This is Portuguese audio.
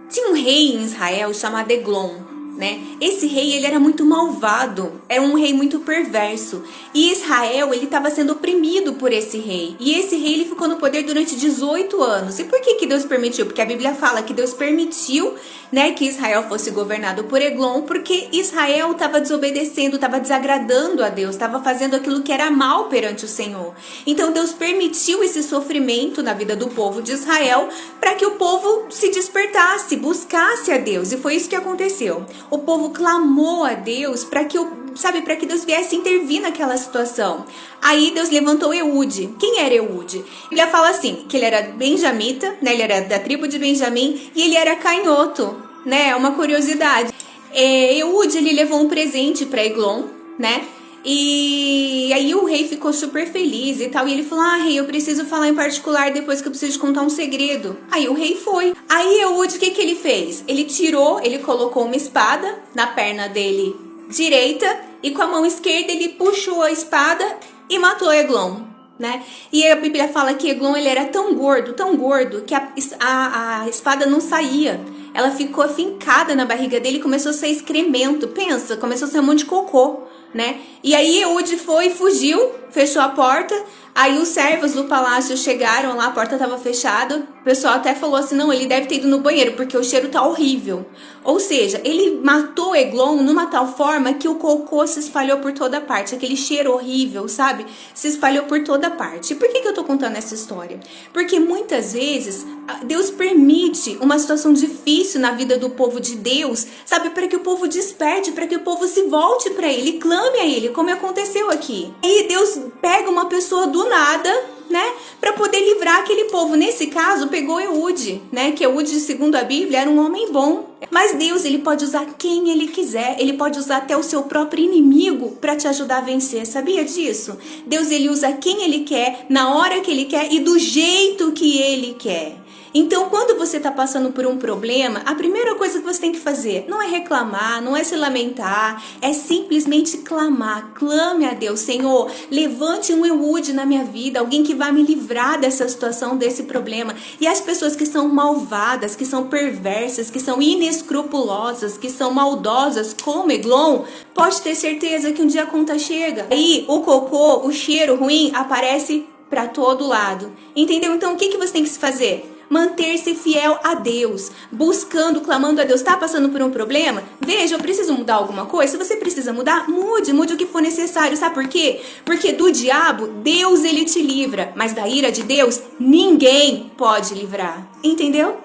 Tinha um rei em Israel chamado Eglon, né? Esse rei, ele era muito malvado, era um rei muito perverso. E Israel, ele estava sendo oprimido por esse rei. E esse rei, ele ficou no poder durante 18 anos. E por que Deus permitiu? Porque a Bíblia fala que Deus permitiu, né, que Israel fosse governado por Eglon, porque Israel estava desobedecendo, estava desagradando a Deus, estava fazendo aquilo que era mal perante o Senhor. Então Deus permitiu esse sofrimento na vida do povo de Israel para que o povo se despertasse, buscasse a Deus. E foi isso que aconteceu. O povo clamou a Deus para que para que Deus viesse intervir naquela situação. Aí Deus levantou Eude. Quem era Eude? Ele fala assim, que ele era benjamita, né? Ele era da tribo de Benjamim e ele era canhoto, né? Uma curiosidade. Eude, ele levou um presente para Eglon, né? E aí o rei ficou super feliz e tal. E ele falou, rei, eu preciso falar em particular depois que eu preciso te contar um segredo. Aí o rei foi. Aí Eude, o que ele fez? Ele colocou uma espada na perna dele direita e com a mão esquerda ele puxou a espada e matou Eglon, né? E a Bíblia fala que Eglon, ele era tão gordo, que a espada não saía. Ela ficou fincada na barriga dele e começou a ser excremento. Pensa, começou a ser um monte de cocô, né? E aí Eude fugiu, fechou a porta. Aí os servos do palácio chegaram lá, a porta estava fechada. O pessoal até falou assim, não, ele deve ter ido no banheiro, porque o cheiro tá horrível. Ou seja, ele matou Eglon numa tal forma que o cocô se espalhou por toda parte. Aquele cheiro horrível, sabe? Se espalhou por toda parte. E por que eu tô contando essa história? Porque muitas vezes Deus permite uma situação difícil na vida do povo de Deus, sabe? Para que o povo desperte, para que o povo se volte para ele, clame a ele, como aconteceu aqui. E Deus pega uma pessoa do nada, né, para poder livrar aquele povo. Nesse caso, pegou Eude, né, que Eude, segundo a Bíblia, era um homem bom. Mas Deus, ele pode usar quem ele quiser, ele pode usar até o seu próprio inimigo para te ajudar a vencer, sabia disso? Deus, ele usa quem ele quer, na hora que ele quer e do jeito que ele quer. Então, quando você está passando por um problema, a primeira coisa que você tem que fazer não é reclamar, não é se lamentar, é simplesmente clamar. Clame a Deus, Senhor, levante um Eude na minha vida, alguém que vai me livrar dessa situação, desse problema. E as pessoas que são malvadas, que são perversas, que são inescrupulosas, que são maldosas, como Eglon, pode ter certeza que um dia a conta chega. Aí o cocô, o cheiro ruim aparece para todo lado. Entendeu? Então, o que você tem que fazer? Manter-se fiel a Deus, buscando, clamando a Deus. Tá passando por um problema? Veja, eu preciso mudar alguma coisa? Se você precisa mudar, mude o que for necessário. Sabe por quê? Porque do diabo, Deus, ele te livra, mas da ira de Deus, ninguém pode livrar. Entendeu?